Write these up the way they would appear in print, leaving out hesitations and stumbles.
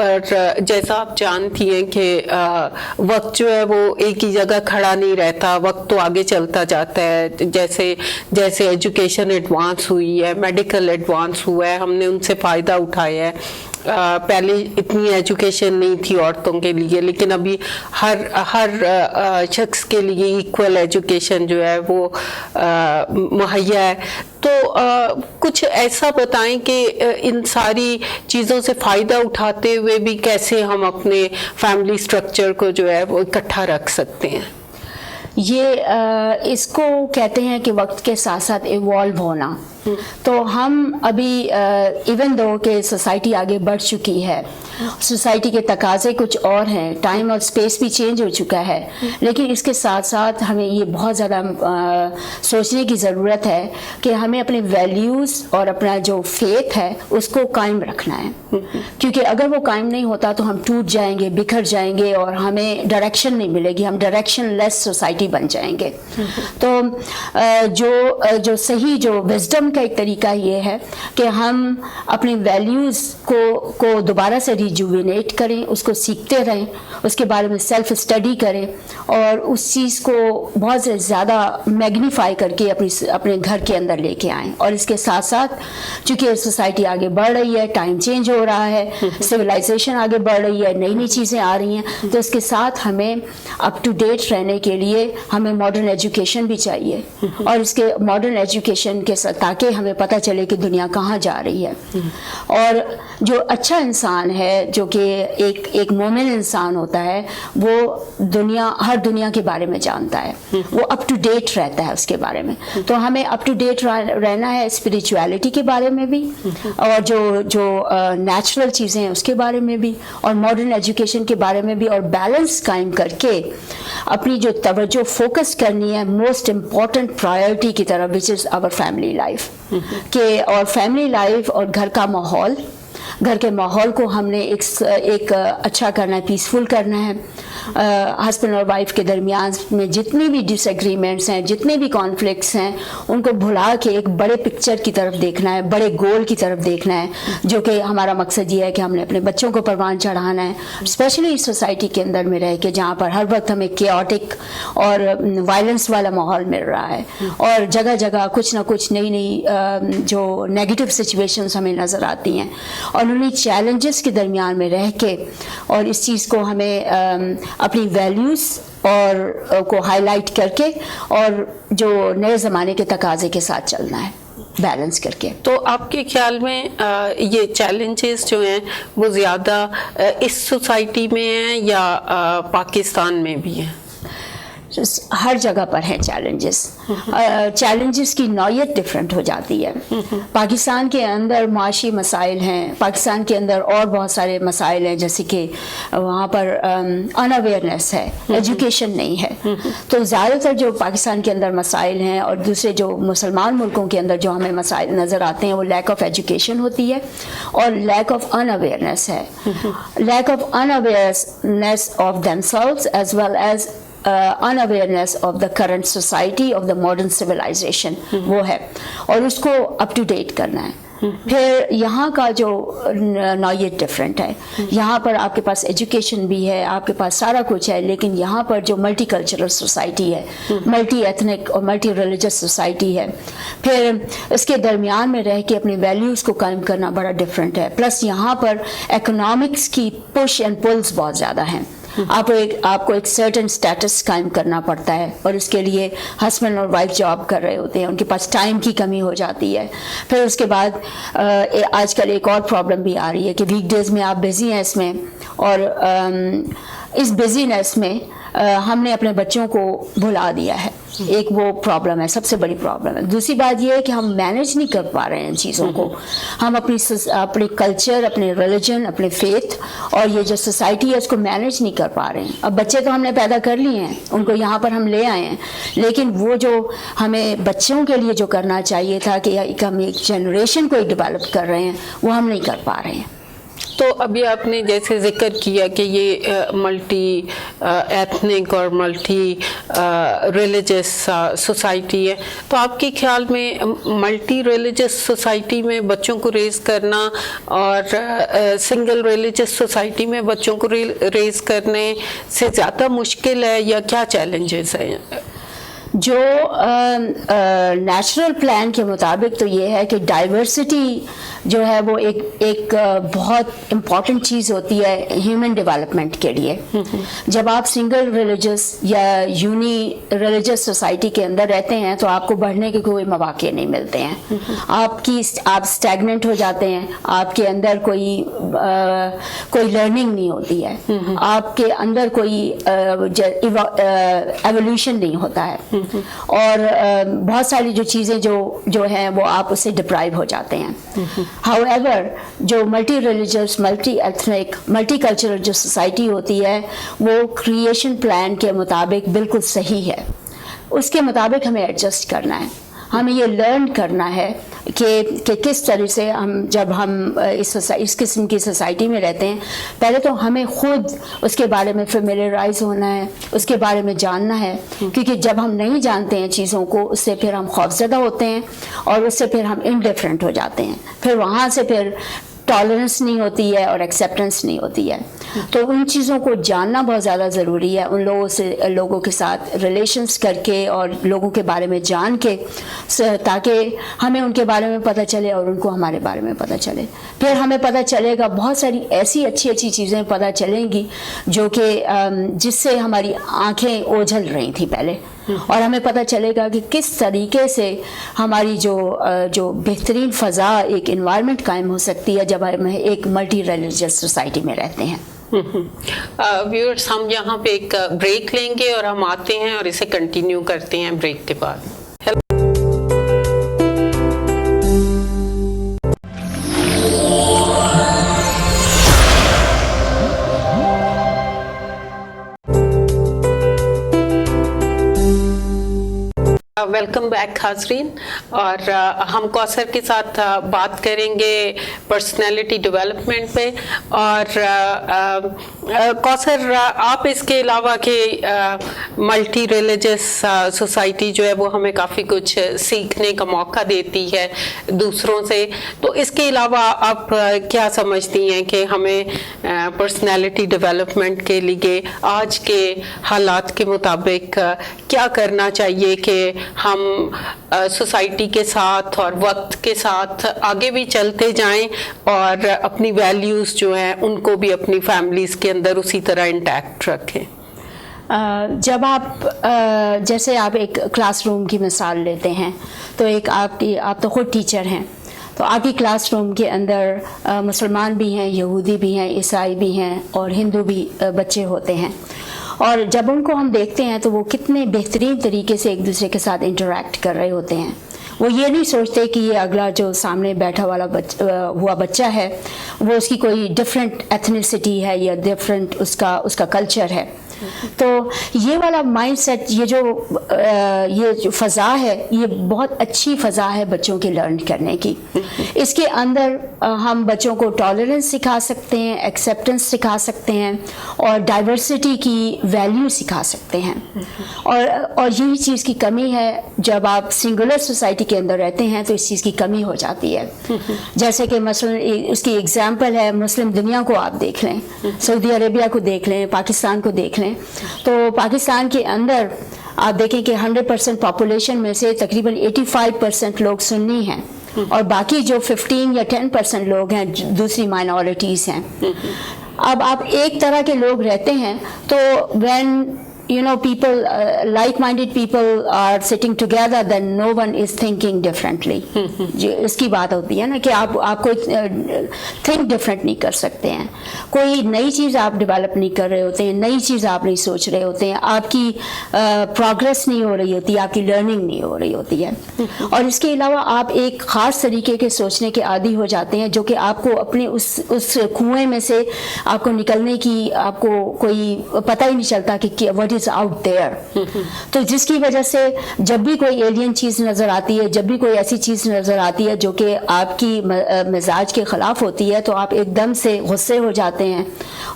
پر جیسا آپ جانتی ہیں کہ وقت جو ہے وہ ایک ہی جگہ کھڑا نہیں رہتا، وقت تو آگے چلتا جاتا ہے. جیسے جیسے ایجوکیشن ایڈوانس ہوئی ہے، میڈیکل ایڈوانس ہوا ہے، ہم نے ان سے فائدہ اٹھایا ہے. پہلے اتنی ایجوکیشن نہیں تھی عورتوں کے لیے، لیکن ابھی ہر شخص کے لیے ایکول ایجوکیشن جو ہے وہ مہیا ہے. تو کچھ ایسا بتائیں کہ ان ساری چیزوں سے فائدہ اٹھاتے ہوئے بھی کیسے ہم اپنے فیملی سٹرکچر کو جو ہے وہ اکٹھا رکھ سکتے ہیں. یہ اس کو کہتے ہیں کہ وقت کے ساتھ ساتھ ایوالو ہونا. تو ہم ابھی ایون دو کہ سوسائٹی آگے بڑھ چکی ہے، سوسائٹی کے تقاضے کچھ اور ہیں، ٹائم اور اسپیس بھی چینج ہو چکا ہے، لیکن اس کے ساتھ ساتھ ہمیں یہ بہت زیادہ سوچنے کی ضرورت ہے کہ ہمیں اپنے ویلیوز اور اپنا جو فیتھ ہے اس کو قائم رکھنا ہے. کیونکہ اگر وہ قائم نہیں ہوتا تو ہم ٹوٹ جائیں گے، بکھر جائیں گے اور ہمیں ڈائریکشن نہیں ملے گی، ہم ڈائریکشن لیس سوسائٹی بن جائیں گے. تو جو صحیح جو وزڈم کا ایک طریقہ یہ ہے کہ ہم اپنی ویلیوز کو دوبارہ سے ریجوینیٹ کریں، اس کو سیکھتے رہیں، اس کے بارے میں سیلف اسٹڈی کریں اور اس چیز کو بہت زیادہ میگنیفائی کر کے اپنے گھر کے اندر لے کے آئیں. اور اس کے ساتھ ساتھ چونکہ سوسائٹی آگے بڑھ رہی ہے، ٹائم چینج ہو رہا ہے، سویلائزیشن آگے بڑھ رہی ہے، نئی نئی چیزیں آ رہی ہیں، تو اس کے ساتھ ہمیں اپ ٹو ڈیٹ رہنے کے لیے ہمیں ماڈرن ایجوکیشن بھی چاہیے. اور اس کے ماڈرن ایجوکیشن کے ساتھ تاکہ ہمیں پتہ چلے کہ دنیا کہاں جا رہی ہے. اور جو اچھا انسان ہے، جو کہ ایک مومن انسان ہوتا ہے، وہ ہر دنیا کے بارے میں جانتا ہے، وہ اپ ٹو ڈیٹ رہتا ہے اس کے بارے میں. تو ہمیں اپ ٹو ڈیٹ رہنا ہے اسپریچویلٹی کے بارے میں بھی، اور جو نیچرل چیزیں ہیں اس کے بارے میں بھی، اور ماڈرن ایجوکیشن کے بارے میں بھی، اور بیلنس قائم کر کے اپنی جو توجہ فوکس کرنی ہے موسٹ امپورٹنٹ پرائرٹی کی طرف، وچ از آور فیملی لائف. کہ اور فیملی لائف اور گھر کا ماحول، گھر کے ماحول کو ہم نے ایک اچھا کرنا ہے، پیسفل کرنا ہے. ہسبینڈ اور وائف کے درمیان میں جتنی بھی ڈس ایگریمنٹس ہیں، جتنے بھی کانفلکٹس ہیں، ان کو بھلا کے ایک بڑے پکچر کی طرف دیکھنا ہے، بڑے گول کی طرف دیکھنا ہے، جو کہ ہمارا مقصد یہ ہے کہ ہم نے اپنے بچوں کو پروان چڑھانا ہے، اسپیشلی اس سوسائٹی کے اندر میں رہ کے جہاں پر ہر وقت ہمیں کیوٹک اور وائلنس والا ماحول مل رہا ہے، اور جگہ جگہ کچھ نہ کچھ نئی جو نیگیٹو سچویشنز ہمیں نظر آتی ہیں. اور انہیں چیلنجز کے درمیان میں رہ کے اور اس چیز کو ہمیں اپنی ویلیوز اور کو ہائی لائٹ کر کے اور جو نئے زمانے کے تقاضے کے ساتھ چلنا ہے، بیلنس کر کے. تو آپ کے خیال میں یہ چیلنجز جو ہیں وہ زیادہ اس سوسائٹی میں ہیں یا پاکستان میں بھی ہیں؟ ہر جگہ پر ہیں چیلنجز. چیلنجز کی نوعیت ڈفرینٹ ہو جاتی ہے. پاکستان کے اندر معاشی مسائل ہیں، پاکستان کے اندر اور بہت سارے مسائل ہیں، جیسے کہ وہاں پر ان اویئرنیس ہے، ایجوکیشن نہیں ہے. تو زیادہ تر جو پاکستان کے اندر مسائل ہیں اور دوسرے جو مسلمان ملکوں کے اندر جو ہمیں مسائل نظر آتے ہیں، وہ لیک آف ایجوکیشن ہوتی ہے اور لیک آف ان اویئرنیس ہے. Lack of in awareness of themselves as well as unawareness of the current society of the modern civilization وہ ہے، اور اس کو اپ ٹو ڈیٹ کرنا ہے. پھر یہاں کا جو نوعیت ڈفرینٹ ہے، یہاں پر آپ کے پاس ایجوکیشن بھی ہے، آپ کے پاس سارا کچھ ہے، لیکن یہاں پر جو ملٹی کلچرل سوسائٹی ہے، ملٹی ایتھنک اور ملٹی ریلیجس سوسائٹی ہے. پھر اس کے درمیان میں رہ کے اپنی ویلیوز کو قائم کرنا بڑا ڈفرینٹ ہے. پلس یہاں پر اکنامکس کی پش اینڈ پلز بہت زیادہ ہیں. آپ کو ایک سرٹن اسٹیٹس قائم کرنا پڑتا ہے، اور اس کے لیے ہسبینڈ اور وائف جاب کر رہے ہوتے ہیں، ان کے پاس ٹائم کی کمی ہو جاتی ہے. پھر اس کے بعد آج کل ایک اور پرابلم بھی آ رہی ہے کہ ویک ڈیز میں آپ بزی ہیں اس میں، اور اس بزینس میں ہم نے اپنے بچوں کو بھلا دیا ہے. ایک وہ پرابلم ہے، سب سے بڑی پرابلم ہے. دوسری بات یہ ہے کہ ہم مینیج نہیں کر پا رہے ہیں ان چیزوں کو. ہم اپنی کلچر، اپنے ریلیجن، اپنے فیتھ اور یہ جو سوسائٹی ہے اس کو مینیج نہیں کر پا رہے ہیں. اب بچے تو ہم نے پیدا کر لیے ہیں، ان کو یہاں پر ہم لے آئے ہیں، لیکن وہ جو ہمیں بچوں کے لیے جو کرنا چاہیے تھا کہ ہم ایک جنریشن کو ڈیولپ کر رہے ہیں، وہ ہم نہیں کر پا رہے ہیں. تو ابھی آپ نے جیسے ذکر کیا کہ یہ ملٹی ایتھنک اور ملٹی ریلیجس سوسائٹی ہے، تو آپ کے خیال میں ملٹی ریلیجس سوسائٹی میں بچوں کو ریز کرنا اور سنگل ریلیجس سوسائٹی میں بچوں کو ریز کرنے سے زیادہ مشکل ہے یا کیا چیلنجز ہیں؟ جو نیچرل پلان کے مطابق تو یہ ہے کہ ڈائیورسٹی جو ہے وہ ایک بہت امپورٹنٹ چیز ہوتی ہے ہیومن ڈیولپمنٹ کے لیے. جب آپ سنگل ریلیجس یا یونی ریلیجس سوسائٹی کے اندر رہتے ہیں تو آپ کو بڑھنے کے کوئی مواقع نہیں ملتے ہیں. آپ اسٹیگننٹ ہو جاتے ہیں، آپ کے اندر کوئی لرننگ نہیں ہوتی ہے، آپ کے اندر کوئی ایولیوشن نہیں ہوتا ہے، اور بہت ساری جو چیزیں جو ہیں وہ آپ اس سے ڈپرائیو ہو جاتے ہیں. ہاؤ ایور جو multi religious, multi ethnic, multi cultural جو سوسائٹی ہوتی ہے وہ کریشن پلان کے مطابق بالکل صحیح ہے. اس کے مطابق ہمیں ایڈجسٹ کرنا ہے، ہمیں یہ لرن کرنا ہے کہ کس طرح سے جب ہم اس قسم کی سوسائٹی میں رہتے ہیں، پہلے تو ہمیں خود اس کے بارے میں فیملیرائز ہونا ہے، اس کے بارے میں جاننا ہے، کیونکہ جب ہم نہیں جانتے ہیں چیزوں کو اس سے پھر ہم خوفزدہ ہوتے ہیں اور اس سے پھر ہم انڈیفرنٹ ہو جاتے ہیں، پھر وہاں سے پھر ٹالرنس نہیں ہوتی ہے اور ایکسیپٹنس نہیں ہوتی ہے. تو ان چیزوں کو جاننا بہت زیادہ ضروری ہے، ان لوگوں کے ساتھ ریلیشنز کر کے اور لوگوں کے بارے میں جان کے، تاکہ ہمیں ان کے بارے میں پتہ چلے اور ان کو ہمارے بارے میں پتہ چلے. پھر ہمیں پتہ چلے گا بہت ساری ایسی اچھی چیزیں پتہ چلیں گی جو کہ جس سے ہماری آنکھیں اوجھل رہی تھیں پہلے، اور ہمیں پتہ چلے گا کہ کس طریقے سے ہماری جو بہترین فضا، ایک انوائرمنٹ قائم ہو سکتی ہے جب ہم ایک ملٹی ریلیجس سوسائٹی میں رہتے ہیں. ویورز، ہم یہاں پہ ایک بریک لیں گے اور ہم آتے ہیں اور اسے کنٹینیو کرتے ہیں بریک کے بعد. ویلکم بیک حاضرین، اور ہم کوثر کے ساتھ بات کریں گے پرسنالٹی ڈیولپمنٹ پہ. اور کوثر، آپ اس کے علاوہ کہ ملٹی ریلیجس سوسائٹی جو ہے وہ ہمیں کافی کچھ سیکھنے کا موقع دیتی ہے دوسروں سے، تو اس کے علاوہ آپ کیا سمجھتی ہیں کہ ہمیں پرسنالٹی ڈیولپمنٹ کے لیے آج کے حالات کے مطابق کیا کرنا چاہیے کہ ہم سوسائٹی کے ساتھ اور وقت کے ساتھ آگے بھی چلتے جائیں اور اپنی ویلیوز جو ہیں ان کو بھی اپنی فیملیز کے اندر اسی طرح انٹیکٹ رکھیں؟ جب آپ جیسے آپ ایک کلاس روم کی مثال لیتے ہیں تو آپ تو خود ٹیچر ہیں، تو آپ کی کلاس روم کے اندر مسلمان بھی ہیں، یہودی بھی ہیں، عیسائی بھی ہیں اور ہندو بھی بچے ہوتے ہیں. اور جب ان کو ہم دیکھتے ہیں تو وہ کتنے بہترین طریقے سے ایک دوسرے کے ساتھ انٹریکٹ کر رہے ہوتے ہیں. وہ یہ نہیں سوچتے کہ یہ اگلا جو سامنے بیٹھا ہوا بچہ ہے وہ اس کی کوئی ڈفرینٹ ایتھنیسٹی ہے یا ڈفرینٹ اس کا کلچر ہے. تو یہ والا مائنڈ سیٹ، یہ جو فضا ہے، یہ بہت اچھی فضا ہے بچوں کے لرن کرنے کی. اس کے اندر ہم بچوں کو ٹالرنس سکھا سکتے ہیں، ایکسیپٹنس سکھا سکتے ہیں اور ڈائیورسٹی کی ویلیو سکھا سکتے ہیں. اور یہی چیز کی کمی ہے جب آپ سنگولر سوسائٹی کے اندر رہتے ہیں تو اس چیز کی کمی ہو جاتی ہے. جیسے کہ مثلا اس کی ایگزامپل ہے مسلم دنیا کو آپ دیکھ لیں، سعودی عربیہ کو دیکھ لیں، پاکستان کو دیکھ لیں. تو پاکستان کے اندر آپ دیکھیں کہ 100% پاپولیشن میں سے تقریباً 85% لوگ سنی ہیں اور باقی جو 15 یا 10% لوگ ہیں دوسری مائنورٹیز ہیں. اب آپ ایک طرح کے لوگ رہتے ہیں تو when people, like-minded people are sitting together, then no one is thinking differently. اس کی بات ہوتی ہے نا کہ آپ کو think different نہیں کر سکتے ہیں، کوئی نئی چیز آپ ڈیولپ نہیں کر رہے ہوتے ہیں، نئی چیز آپ نہیں سوچ رہے ہوتے ہیں، آپ کی پروگرس نہیں ہو رہی ہوتی، آپ کی لرننگ نہیں ہو رہی ہوتی ہے. اور اس کے علاوہ آپ ایک خاص طریقے کے سوچنے کے عادی ہو جاتے ہیں جو کہ آپ کو اپنے اس کنویں میں سے آپ کو نکلنے کی آپ کو کوئی پتہ ہی نہیں چلتا کہ what is is out there. تو جس کی وجہ سے جب بھی کوئی ایلین چیز نظر آتی ہے, جب بھی کوئی ایسی چیز نظر آتی ہے جو کہ آپ کی مزاج کے خلاف ہوتی ہے, تو آپ ایک دم سے غصے ہو جاتے ہیں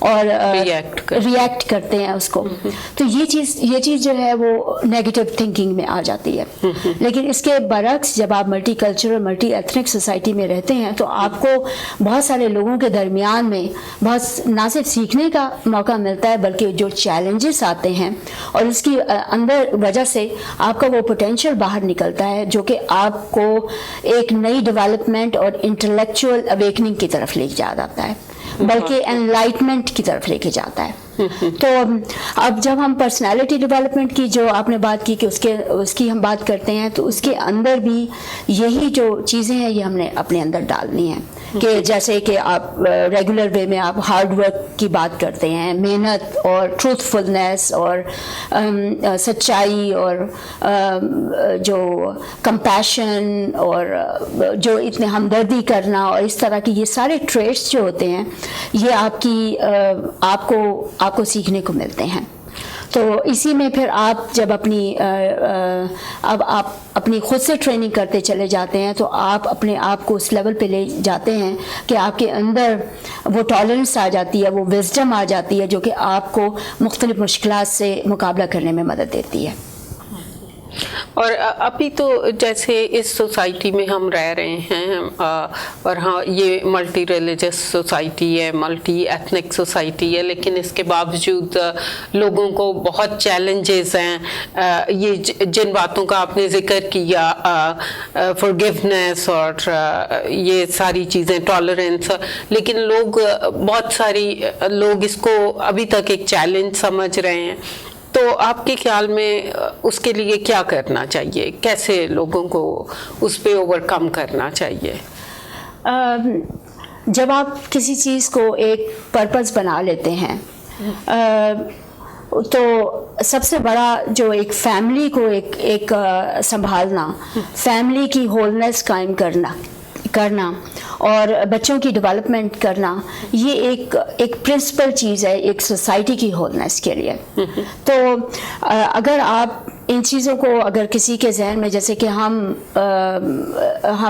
اور ریئیکٹ کرتے ہیں اس کو. تو یہ چیز جو ہے وہ نیگیٹو تھنکنگ میں آ جاتی ہے. لیکن اس کے برعکس جب آپ multi cultural multi ethnic society میں رہتے ہیں تو آپ کو بہت سارے لوگوں کے درمیان میں بہت نہ صرف سیکھنے کا موقع ملتا ہے, بلکہ جو چیلنجز آتے ہیں اور اس کی اندر وجہ سے آپ کا وہ پوٹینشیل باہر نکلتا ہے جو کہ آپ کو ایک نئی ڈیولپمنٹ اور انٹلیکچوئل اویکننگ کی طرف لے جاتا ہے, بلکہ انلائٹمنٹ کی طرف لے کے جاتا ہے. تو اب جب ہم پرسنالٹی ڈیولپمنٹ کی جو آپ نے بات کی کہ اس کی ہم بات کرتے ہیں, تو اس کے اندر بھی یہی جو چیزیں ہیں یہ ہم نے اپنے اندر ڈالنی ہیں کہ جیسے کہ آپ ریگولر وے میں آپ ہارڈ ورک کی بات کرتے ہیں, محنت اور ٹروتھ فلنس اور سچائی اور جو کمپیشن اور جو اتنے ہمدردی کرنا اور اس طرح کی یہ سارے ٹریٹس جو ہوتے ہیں یہ آپ کو سیکھنے کو ملتے ہیں. تو اسی میں پھر آپ جب آپ اپنی خود سے ٹریننگ کرتے چلے جاتے ہیں تو آپ اپنے آپ کو اس لیول پہ لے جاتے ہیں کہ آپ کے اندر وہ ٹالرنس آ جاتی ہے, وہ وزڈم آ جاتی ہے جو کہ آپ کو مختلف مشکلات سے مقابلہ کرنے میں مدد دیتی ہے. اور ابھی تو جیسے اس سوسائٹی میں ہم رہ رہے ہیں اور ہاں یہ ملٹی ریلیجس سوسائٹی ہے, ملٹی ایتھنک سوسائٹی ہے, لیکن اس کے باوجود لوگوں کو بہت چیلنجز ہیں. یہ جن باتوں کا آپ نے ذکر کیا, فورگیونیس اور یہ ساری چیزیں, ٹالرنس, لیکن بہت ساری لوگ اس کو ابھی تک ایک چیلنج سمجھ رہے ہیں. تو آپ کے خیال میں اس کے لیے کیا کرنا چاہیے, کیسے لوگوں کو اس پہ اوور کم کرنا چاہیے؟ جب آپ کسی چیز کو ایک پرپز بنا لیتے ہیں تو سب سے بڑا جو ایک فیملی کو ایک سنبھالنا, فیملی کی ہولنس قائم کرنا اور بچوں کی ڈیولپمنٹ کرنا, یہ ایک پرنسپل چیز ہے ایک سوسائٹی کی ہولنس کے لیے. تو اگر آپ ان چیزوں کو اگر کسی کے ذہن میں, جیسے کہ ہم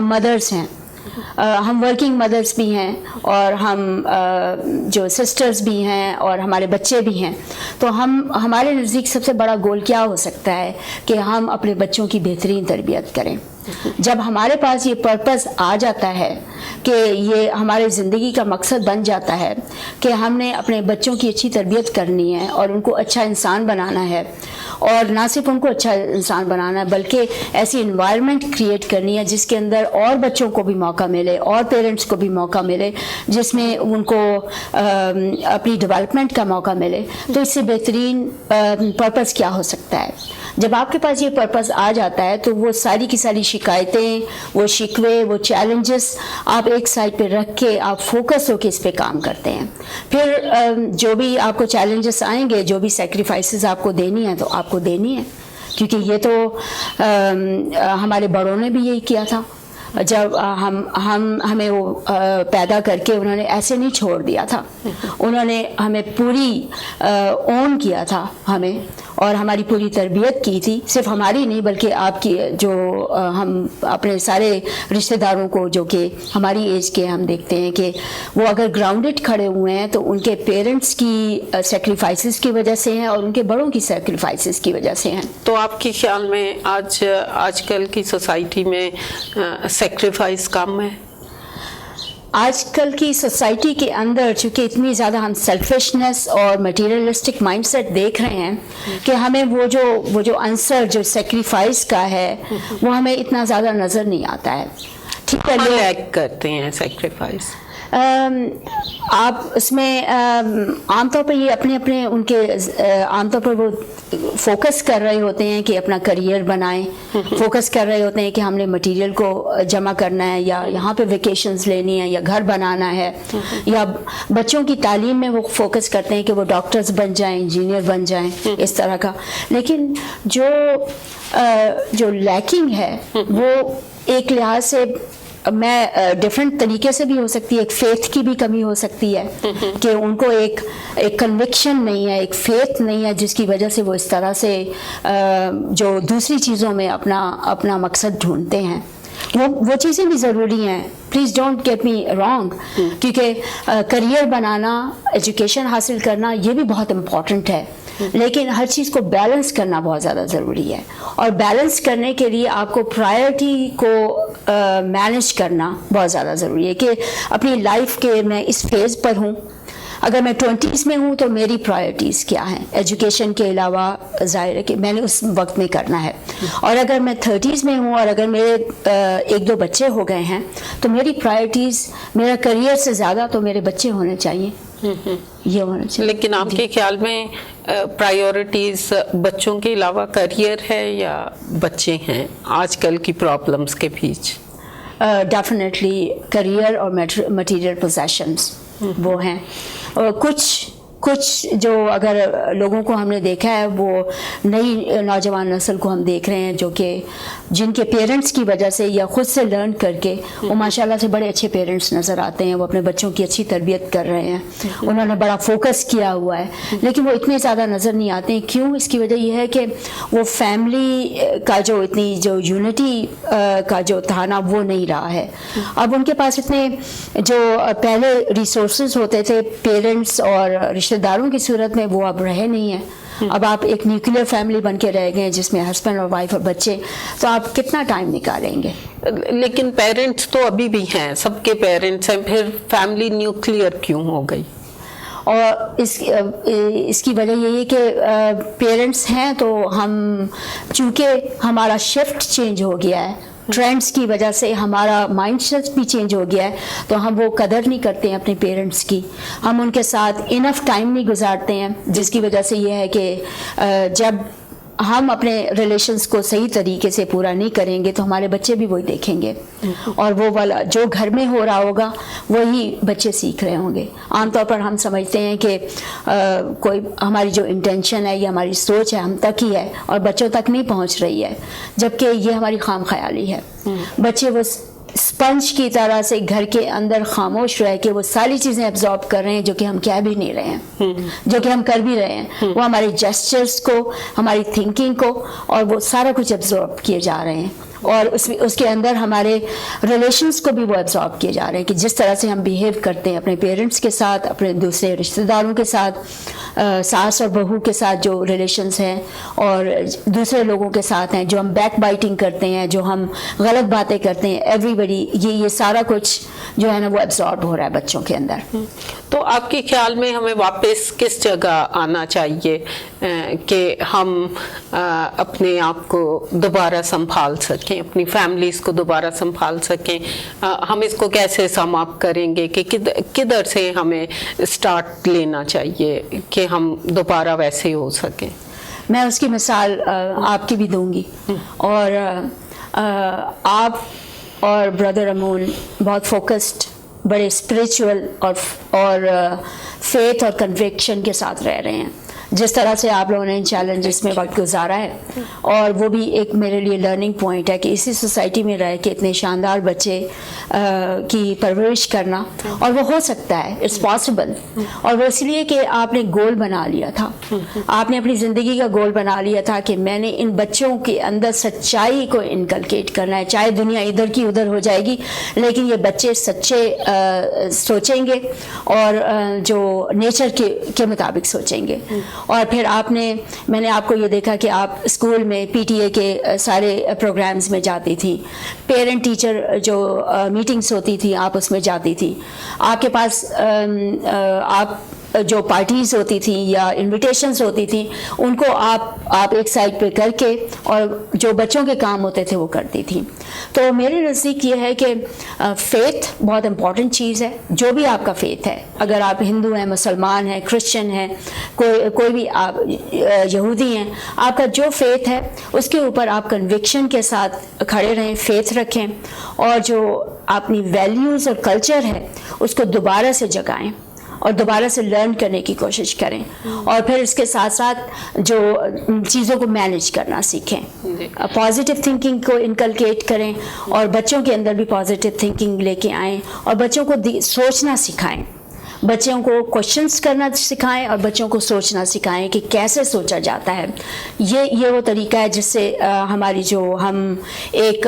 مدرس ہیں, ہم ورکنگ مدرس بھی ہیں اور ہم جو سسٹرز بھی ہیں اور ہمارے بچے بھی ہیں, تو ہمارے نزدیک سب سے بڑا گول کیا ہو سکتا ہے کہ ہم اپنے بچوں کی بہترین تربیت کریں. جب ہمارے پاس یہ پرپس آ جاتا ہے کہ یہ ہمارے زندگی کا مقصد بن جاتا ہے کہ ہم نے اپنے بچوں کی اچھی تربیت کرنی ہے اور ان کو اچھا انسان بنانا ہے, اور نہ صرف ان کو اچھا انسان بنانا ہے بلکہ ایسی انوائرمنٹ کریٹ کرنی ہے جس کے اندر اور بچوں کو بھی موقع ملے اور پیرنٹس کو بھی موقع ملے, جس میں ان کو اپنی ڈیولپمنٹ کا موقع ملے, تو اس سے بہترین پرپس کیا ہو سکتا ہے. جب آپ کے پاس یہ پرپس آ جاتا ہے تو وہ ساری کی ساری شکایتیں, وہ شکوے, وہ چیلنجز آپ ایک سائڈ پہ رکھ کے آپ فوکس ہو کے اس پہ کام کرتے ہیں. پھر جو بھی آپ کو چیلنجز آئیں گے, جو بھی سیکریفائسز آپ کو دینی ہیں تو آپ کو دینی ہے, کیونکہ یہ تو ہمارے بڑوں نے بھی یہی کیا تھا. جب ہمیں وہ پیدا کر کے انہوں نے ایسے نہیں چھوڑ دیا تھا, انہوں نے ہمیں پوری اون کیا تھا ہمیں, اور ہماری پوری تربیت کی تھی, صرف ہماری نہیں بلکہ آپ کی جو ہم اپنے سارے رشتہ داروں کو جو کہ ہماری ایج کے ہم دیکھتے ہیں کہ وہ اگر گراؤنڈڈ کھڑے ہوئے ہیں تو ان کے پیرنٹس کی سیکریفائسز کی وجہ سے ہیں اور ان کے بڑوں کی سیکریفائسز کی وجہ سے ہیں. تو آپ کے خیال میں آج کل کی سوسائٹی میں سیکریفائس کم ہے؟ آج کل کی سوسائٹی کے اندر چونکہ اتنی زیادہ ہم سیلفشنس اور مٹیریلسٹک مائنڈ سیٹ دیکھ رہے ہیں کہ ہمیں وہ جو عنصر جو سیکریفائس کا ہے وہ ہمیں اتنا زیادہ نظر نہیں آتا ہے. ٹھیک ہے, لوگ کرتے ہیں سیکریفائس, آپ اس میں عام طور پر یہ اپنے ان کے عام طور پر وہ فوکس کر رہے ہوتے ہیں کہ اپنا کریئر بنائیں, فوکس کر رہے ہوتے ہیں کہ ہم نے مٹیریل کو جمع کرنا ہے یا یہاں پہ ویکیشنز لینی ہے یا گھر بنانا ہے, یا بچوں کی تعلیم میں وہ فوکس کرتے ہیں کہ وہ ڈاکٹرز بن جائیں, انجینئر بن جائیں, اس طرح کا. لیکن جو لیکنگ ہے وہ ایک لحاظ سے میں ڈفرینٹ طریقے سے بھی ہو سکتی ہے. ایک فیتھ کی بھی کمی ہو سکتی ہے کہ ان کو ایک کنوکشن نہیں ہے, ایک فیتھ نہیں ہے, جس کی وجہ سے وہ اس طرح سے جو دوسری چیزوں میں اپنا مقصد ڈھونڈتے ہیں. وہ چیزیں بھی ضروری ہیں, please don't get me wrong, کیونکہ کریئر بنانا, ایجوکیشن حاصل کرنا یہ بھی بہت امپورٹنٹ ہے, لیکن ہر چیز کو بیلنس کرنا بہت زیادہ ضروری ہے. اور بیلنس کرنے کے لیے آپ کو پرائرٹی کو مینیج کرنا بہت زیادہ ضروری ہے کہ اپنی لائف کے میں اس فیز پر ہوں. اگر میں 20s میں ہوں تو میری پرائرٹیز کیا ہیں, ایجوکیشن کے علاوہ ظاہر ہے کہ میں نے اس وقت میں کرنا ہے. اور اگر میں 30s میں ہوں اور اگر میرے 1-2 بچے ہو گئے ہیں تو میری پرائرٹیز میرا کریئر سے زیادہ تو میرے بچے ہونے چاہیے, یہ ہونا چاہیے. لیکن آپ کے خیال میں پرائیورٹیز بچوں کے علاوہ کریئر ہے یا بچے ہیں آج کل کی پرابلمس کے بیچ؟ ڈیفینیٹلی کریئر اور مٹیریل پوزیشنز وہ ہیں. اور کچھ جو اگر لوگوں کو ہم نے دیکھا ہے, وہ نئی نوجوان نسل کو ہم دیکھ رہے ہیں جو کہ جن کے پیرنٹس کی وجہ سے یا خود سے لرن کر کے وہ ماشاءاللہ سے بڑے اچھے پیرنٹس نظر آتے ہیں, وہ اپنے بچوں کی اچھی تربیت کر رہے ہیں, انہوں نے بڑا فوکس کیا ہوا ہے, لیکن وہ اتنے زیادہ نظر نہیں آتے ہیں. کیوں؟ اس کی وجہ یہ ہے کہ وہ فیملی کا جو یونٹی کا جو تھا نا وہ نہیں رہا ہے. اب ان کے پاس اتنے جو پہلے ریسورسز ہوتے تھے پیرنٹس اور رشتہ داروں کی صورت میں, وہ اب رہے نہیں ہیں. اب آپ ایک نیوکلیر فیملی بن کے رہ گئے جس میں ہسبینڈ اور وائف اور بچے, تو آپ کتنا ٹائم نکالیں گے؟ لیکن پیرنٹس تو ابھی بھی ہیں, سب کے پیرنٹس ہیں, پھر فیملی نیوکلیر کیوں ہو گئی؟ اور اس کی وجہ یہی ہے کہ پیرنٹس ہیں تو ہم چونکہ ہمارا شفٹ چینج ہو گیا ہے, ٹرینڈس کی وجہ سے ہمارا مائنڈ سیٹ بھی چینج ہو گیا ہے, تو ہم وہ قدر نہیں کرتے ہیں اپنے پیرنٹس کی, ہم ان کے ساتھ انف ٹائم نہیں گزارتے ہیں, جس کی وجہ سے یہ ہے کہ جب ہم اپنے ریلیشنز کو صحیح طریقے سے پورا نہیں کریں گے تو ہمارے بچے بھی وہی دیکھیں گے, اور وہ والا جو گھر میں ہو رہا ہوگا وہی بچے سیکھ رہے ہوں گے. عام طور پر ہم سمجھتے ہیں کہ کوئی ہماری جو انٹینشن ہے یا ہماری سوچ ہے ہم تک ہی ہے اور بچوں تک نہیں پہنچ رہی ہے, جبکہ یہ ہماری خام خیالی ہے. بچے وہ اسپنج کی طرح سے گھر کے اندر خاموش رہ کے وہ ساری چیزیں ایبزارب کر رہے ہیں جو کہ ہم کہہ بھی نہیں رہے ہیں, جو کہ ہم کر بھی رہے ہیں. وہ ہماری جیسچرز کو, ہماری تھنکنگ کو, اور وہ سارا کچھ ایبزارب کیے جا رہے ہیں, اور اس کے اندر ہمارے ریلیشنز کو بھی وہ ایبزارب کیے جا رہے ہیں کہ جس طرح سے ہم بیہیو کرتے ہیں اپنے پیرنٹس کے ساتھ, اپنے دوسرے رشتہ داروں کے ساتھ, ساس اور بہو کے ساتھ جو ریلیشنز ہیں, اور دوسرے لوگوں کے ساتھ ہیں, جو ہم بیک بائٹنگ کرتے ہیں, جو ہم غلط باتیں کرتے ہیں, ایوری بڈی یہ سارا کچھ جو ہے نا وہ ایبزارب ہو رہا ہے بچوں کے اندر. تو آپ کے خیال میں ہمیں واپس کس جگہ آنا چاہیے کہ ہم اپنے آپ کو دوبارہ سنبھال سکیں, اپنی فیملیز کو دوبارہ سنبھال سکیں؟ ہم اس کو کیسے سم اپ کریں گے کہ کدھر سے ہمیں سٹارٹ لینا چاہیے کہ ہم دوبارہ ویسے ہو سکیں؟ میں اس کی مثال آپ کی بھی دوں گی, اور آپ اور بردر امون بہت فوکسڈ, بڑے اسپریچول اور فیتھ اور کنوکشن کے ساتھ رہ رہے ہیں. جس طرح سے آپ لوگوں نے ان چیلنجز میں وقت گزارا ہے, اور وہ بھی ایک میرے لیے لرننگ پوائنٹ ہے کہ اسی سوسائٹی میں رہ کے اتنے شاندار بچے کی پرورش کرنا, اور وہ ہو سکتا ہے, اٹس پاسبل. اور وہ اس لیے کہ آپ نے گول بنا لیا تھا, آپ نے اپنی زندگی کا گول بنا لیا تھا کہ میں نے ان بچوں کے اندر سچائی کو انکلکیٹ کرنا ہے, چاہے دنیا ادھر کی ادھر ہو جائے گی لیکن یہ بچے سچے سوچیں گے اور جو نیچر کے مطابق سوچیں گے. اور پھر میں نے آپ کو یہ دیکھا کہ آپ اسکول میں پی ٹی اے کے سارے پروگرامز میں جاتی تھی, پیرنٹ ٹیچر جو میٹنگز ہوتی تھی آپ اس میں جاتی تھی, آپ کے پاس آپ جو پارٹیز ہوتی تھیں یا انویٹیشنز ہوتی تھیں ان کو آپ ایک سائڈ پہ کر کے اور جو بچوں کے کام ہوتے تھے وہ کرتی تھیں. تو میرے نزدیک یہ ہے کہ فیتھ بہت امپورٹنٹ چیز ہے, جو بھی آپ کا فیتھ ہے, اگر آپ ہندو ہیں, مسلمان ہیں, کرسچن ہیں, کوئی بھی آپ یہودی ہیں, آپ کا جو فیتھ ہے اس کے اوپر آپ کنوکشن کے ساتھ کھڑے رہیں, فیتھ رکھیں, اور جو اپنی ویلیوز اور کلچر ہے اس کو دوبارہ سے جگائیں اور دوبارہ سے لرن کرنے کی کوشش کریں, اور پھر اس کے ساتھ ساتھ جو چیزوں کو مینیج کرنا سیکھیں. جی۔ پازیٹیو تھنکنگ کو انکلکیٹ کریں اور بچوں کے اندر بھی پازیٹیو تھنکنگ لے کے آئیں اور بچوں کو سوچنا سکھائیں، بچوں کو کوشچنس کرنا سکھائیں اور بچوں کو سوچنا سکھائیں کہ کیسے سوچا جاتا ہے۔ یہ وہ طریقہ ہے جس سے ہماری ہم ایک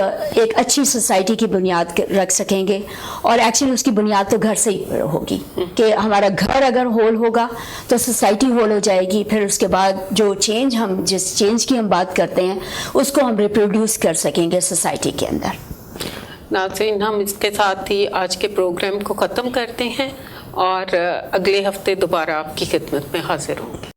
اچھی سوسائٹی کی بنیاد رکھ سکیں گے، اور ایکچولی اس کی بنیاد تو گھر سے ہی ہوگی کہ ہمارا گھر اگر ہول ہوگا تو سوسائٹی ہول ہو جائے گی، پھر اس کے بعد جو جس چینج کی ہم بات کرتے ہیں اس کو ہم ریپروڈیوس کر سکیں گے سوسائٹی کے اندر۔ ناظرین، ہم اس کے ساتھ ہی آج کے پروگرام کو ختم کرتے ہیں اور اگلے ہفتے دوبارہ آپ کی خدمت میں حاضر ہوں گے۔